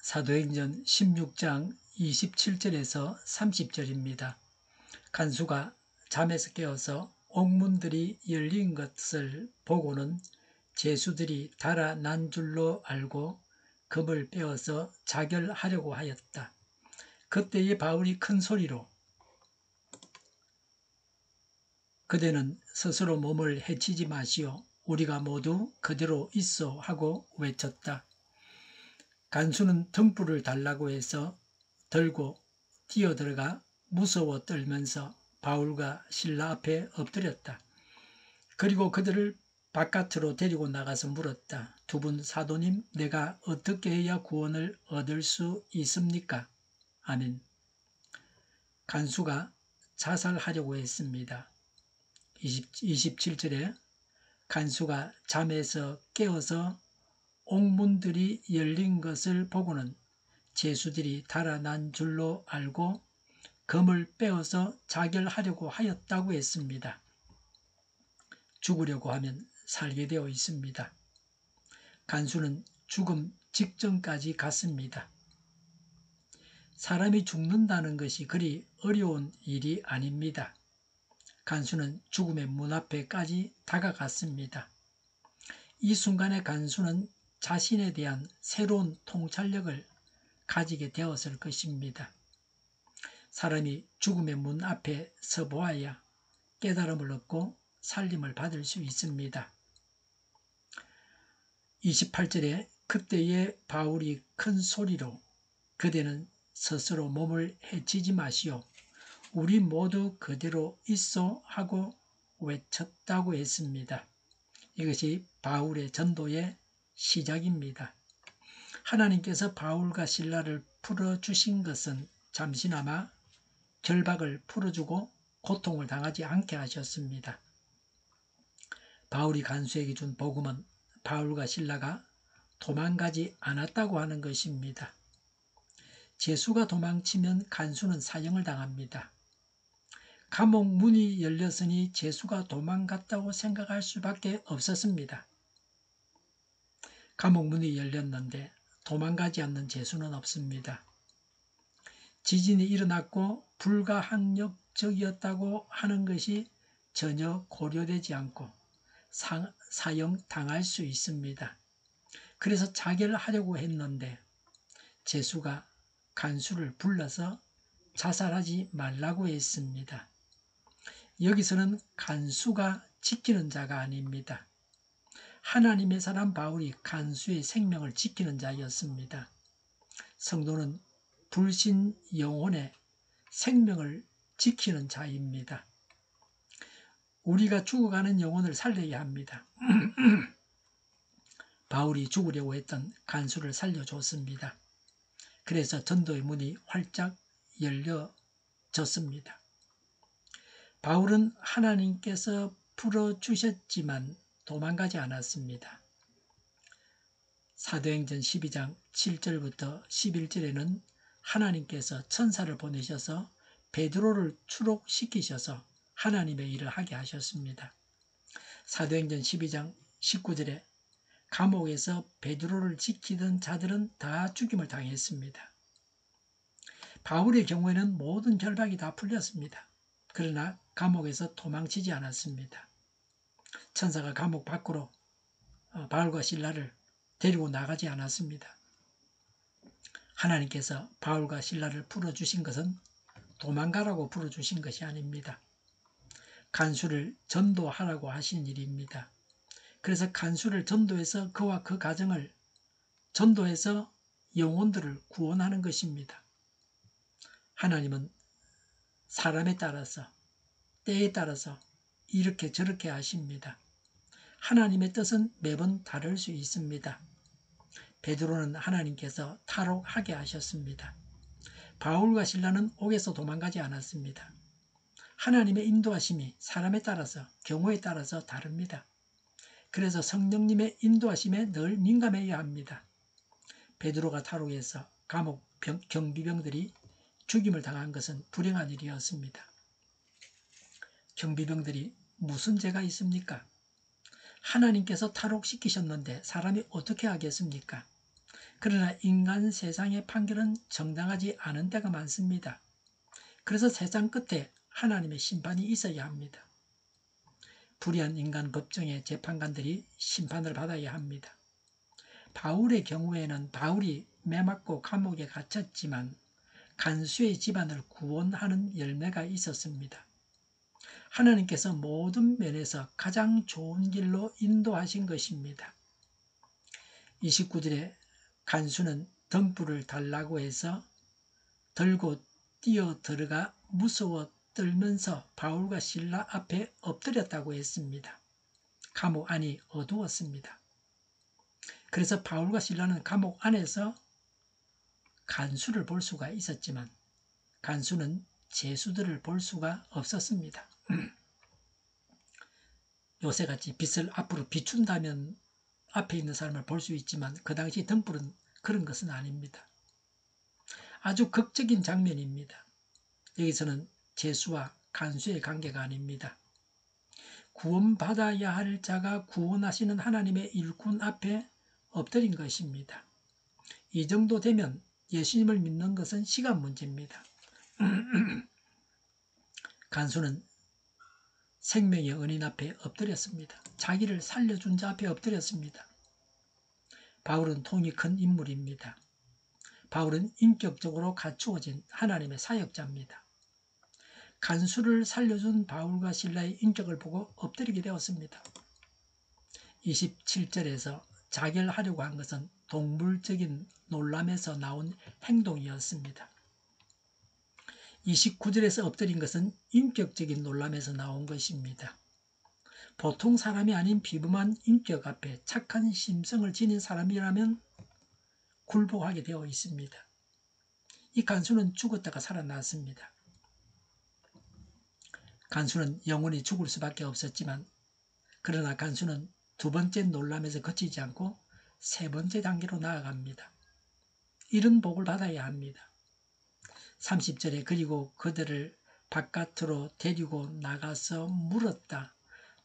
사도행전 16장 27절에서 30절입니다. 간수가 잠에서 깨어서 옥문들이 열린 것을 보고는 죄수들이 달아난 줄로 알고 금을 빼어서 자결하려고 하였다. 그때에 바울이 큰 소리로 그대는 스스로 몸을 해치지 마시오. 우리가 모두 그대로 있어 하고 외쳤다. 간수는 등불을 달라고 해서 들고 뛰어들어가 무서워 떨면서 바울과 실라 앞에 엎드렸다. 그리고 그들을 바깥으로 데리고 나가서 물었다. 두 분 사도님, 내가 어떻게 해야 구원을 얻을 수 있습니까? 아멘. 간수가 자살하려고 했습니다. 27절에 간수가 잠에서 깨어서 옥문들이 열린 것을 보고는 죄수들이 달아난 줄로 알고 금을 빼어서 자결하려고 하였다고 했습니다. 죽으려고 하면 살게 되어 있습니다. 간수는 죽음 직전까지 갔습니다. 사람이 죽는다는 것이 그리 어려운 일이 아닙니다. 간수는 죽음의 문 앞에까지 다가갔습니다. 이 순간에 간수는 자신에 대한 새로운 통찰력을 가지게 되었을 것입니다. 사람이 죽음의 문 앞에 서보아야 깨달음을 얻고 살림을 받을 수 있습니다. 28절에 그때에 바울이 큰 소리로 그대는 스스로 몸을 해치지 마시오. 우리 모두 그대로 있어 하고 외쳤다고 했습니다. 이것이 바울의 전도의 시작입니다. 하나님께서 바울과 실라를 풀어주신 것은 잠시나마 결박을 풀어주고 고통을 당하지 않게 하셨습니다. 바울이 간수에게 준 복음은 바울과 실라가 도망가지 않았다고 하는 것입니다. 죄수가 도망치면 간수는 사형을 당합니다. 감옥 문이 열렸으니 죄수가 도망갔다고 생각할 수밖에 없었습니다. 감옥 문이 열렸는데 도망가지 않는 죄수는 없습니다. 지진이 일어났고 불가항력적이었다고 하는 것이 전혀 고려되지 않고 사형 당할 수 있습니다. 그래서 자결하려고 했는데 죄수가 간수를 불러서 자살하지 말라고 했습니다. 여기서는 간수가 지키는 자가 아닙니다. 하나님의 사람 바울이 간수의 생명을 지키는 자였습니다. 성도는 불신 영혼의 생명을 지키는 자입니다. 우리가 죽어가는 영혼을 살려야 합니다. 바울이 죽으려고 했던 간수를 살려줬습니다. 그래서 전도의 문이 활짝 열려졌습니다. 바울은 하나님께서 풀어주셨지만 도망가지 않았습니다. 사도행전 12장 7절부터 11절에는 하나님께서 천사를 보내셔서 베드로를 추록시키셔서 하나님의 일을 하게 하셨습니다. 사도행전 12장 19절에 감옥에서 베드로를 지키던 자들은 다 죽임을 당했습니다. 바울의 경우에는 모든 결박이 다 풀렸습니다. 그러나 감옥에서 도망치지 않았습니다. 천사가 감옥 밖으로 바울과 실라를 데리고 나가지 않았습니다. 하나님께서 바울과 실라를 풀어주신 것은 도망가라고 풀어주신 것이 아닙니다. 간수를 전도하라고 하신 일입니다. 그래서 간수를 전도해서 그와 그 가정을 전도해서 영혼들을 구원하는 것입니다. 하나님은 사람에 따라서 때에 따라서 이렇게 저렇게 하십니다. 하나님의 뜻은 매번 다를 수 있습니다. 베드로는 하나님께서 탈옥하게 하셨습니다. 바울과 실라는 옥에서 도망가지 않았습니다. 하나님의 인도하심이 사람에 따라서 경우에 따라서 다릅니다. 그래서 성령님의 인도하심에 늘 민감해야 합니다. 베드로가 탈옥해서 감옥 경비병들이 죽임을 당한 것은 불행한 일이었습니다. 경비병들이 무슨 죄가 있습니까? 하나님께서 탈옥시키셨는데 사람이 어떻게 하겠습니까? 그러나 인간 세상의 판결은 정당하지 않은 때가 많습니다. 그래서 세상 끝에 하나님의 심판이 있어야 합니다. 불의한 인간 법정의 재판관들이 심판을 받아야 합니다. 바울의 경우에는 바울이 매맞고 감옥에 갇혔지만 간수의 집안을 구원하는 열매가 있었습니다. 하나님께서 모든 면에서 가장 좋은 길로 인도하신 것입니다. 29절에 간수는 등불을 달라고 해서 들고 뛰어 들어가 무서워 떨면서 바울과 실라 앞에 엎드렸다고 했습니다. 감옥 안이 어두웠습니다. 그래서 바울과 실라는 감옥 안에서 간수를 볼 수가 있었지만 간수는 죄수들을 볼 수가 없었습니다. 요새같이 빛을 앞으로 비춘다면 앞에 있는 사람을 볼 수 있지만 그 당시 등불은 그런 것은 아닙니다. 아주 극적인 장면입니다. 여기서는 죄수와 간수의 관계가 아닙니다. 구원받아야 할 자가 구원하시는 하나님의 일꾼 앞에 엎드린 것입니다. 이 정도 되면 예수님을 믿는 것은 시간 문제입니다. 간수는 생명의 은인 앞에 엎드렸습니다. 자기를 살려준 자 앞에 엎드렸습니다. 바울은 통이 큰 인물입니다. 바울은 인격적으로 갖추어진 하나님의 사역자입니다. 간수를 살려준 바울과 실라의 인격을 보고 엎드리게 되었습니다. 27절에서 자결하려고 한 것은 동물적인 놀람에서 나온 행동이었습니다. 29절에서 엎드린 것은 인격적인 놀람에서 나온 것입니다. 보통 사람이 아닌 비범한 인격 앞에 착한 심성을 지닌 사람이라면 굴복하게 되어 있습니다. 이 간수는 죽었다가 살아났습니다. 간수는 영원히 죽을 수밖에 없었지만 그러나 간수는 두 번째 놀람에서 그치지 않고 세 번째 단계로 나아갑니다. 이런 복을 받아야 합니다. 30절에 그리고 그들을 바깥으로 데리고 나가서 물었다.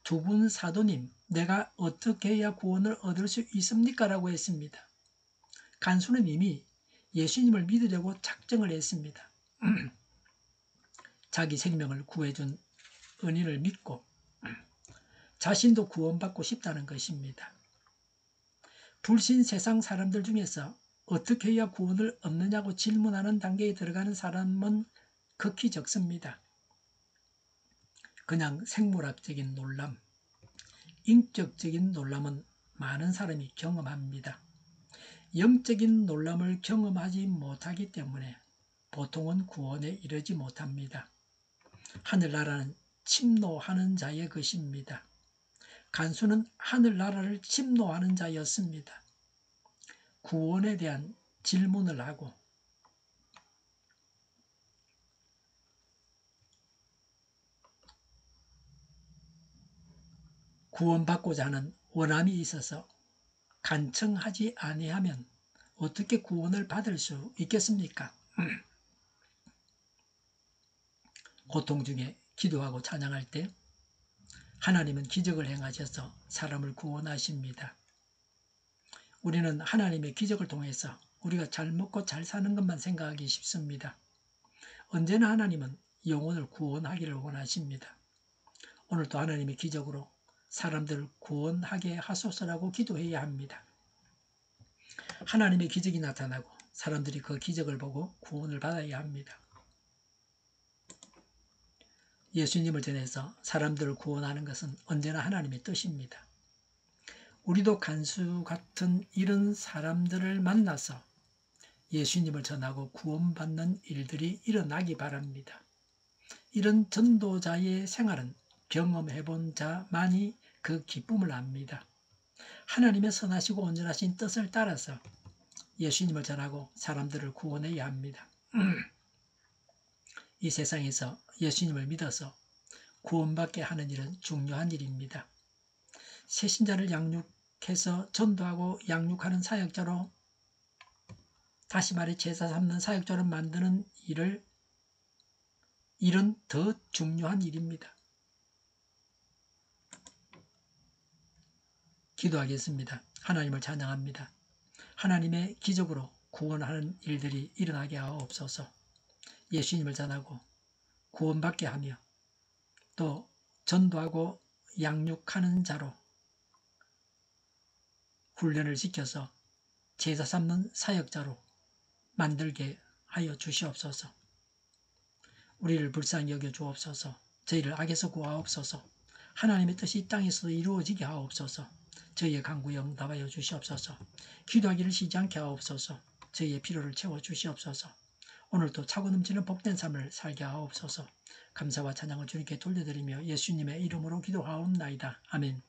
두 분 사도님, 내가 어떻게 해야 구원을 얻을 수 있습니까? 라고 했습니다. 간수는 이미 예수님을 믿으려고 작정을 했습니다. 자기 생명을 구해준 은인을 믿고 자신도 구원받고 싶다는 것입니다. 불신 세상 사람들 중에서 어떻게 해야 구원을 얻느냐고 질문하는 단계에 들어가는 사람은 극히 적습니다. 그냥 생물학적인 놀람, 인격적인 놀람은 많은 사람이 경험합니다. 영적인 놀람을 경험하지 못하기 때문에 보통은 구원에 이르지 못합니다. 하늘나라는 침노하는 자의 것입니다. 간수는 하늘나라를 침노하는 자였습니다. 구원에 대한 질문을 하고 구원받고자 하는 원함이 있어서 간청하지 아니하면 어떻게 구원을 받을 수 있겠습니까? 고통 중에 기도하고 찬양할 때 하나님은 기적을 행하셔서 사람을 구원하십니다. 우리는 하나님의 기적을 통해서 우리가 잘 먹고 잘 사는 것만 생각하기 쉽습니다. 언제나 하나님은 영혼을 구원하기를 원하십니다. 오늘도 하나님의 기적으로 사람들을 구원하게 하소서라고 기도해야 합니다. 하나님의 기적이 나타나고 사람들이 그 기적을 보고 구원을 받아야 합니다. 예수님을 전해서 사람들을 구원하는 것은 언제나 하나님의 뜻입니다. 우리도 간수 같은 이런 사람들을 만나서 예수님을 전하고 구원받는 일들이 일어나기 바랍니다. 이런 전도자의 생활은 경험해본 자만이 그 기쁨을 압니다. 하나님의 선하시고 온전하신 뜻을 따라서 예수님을 전하고 사람들을 구원해야 합니다. 이 세상에서 예수님을 믿어서 구원받게 하는 일은 중요한 일입니다. 새신자를 양육해서 전도하고 양육하는 사역자로, 다시 말해 제사 삼는 사역자로 만드는 일은 더 중요한 일입니다. 기도하겠습니다. 하나님을 찬양합니다. 하나님의 기적으로 구원하는 일들이 일어나게 하옵소서. 예수님을 전하고 구원받게 하며 또 전도하고 양육하는 자로 훈련을 시켜서 제자 삼는 사역자로 만들게 하여 주시옵소서. 우리를 불쌍히 여겨 주옵소서. 저희를 악에서 구하옵소서. 하나님의 뜻이 이 땅에서도 이루어지게 하옵소서. 저희의 간구에 응답하여 주시옵소서. 기도하기를 쉬지 않게 하옵소서. 저희의 필요를 채워 주시옵소서. 오늘도 차고 넘치는 복된 삶을 살게 하옵소서. 감사와 찬양을 주님께 돌려드리며 예수님의 이름으로 기도하옵나이다. 아멘.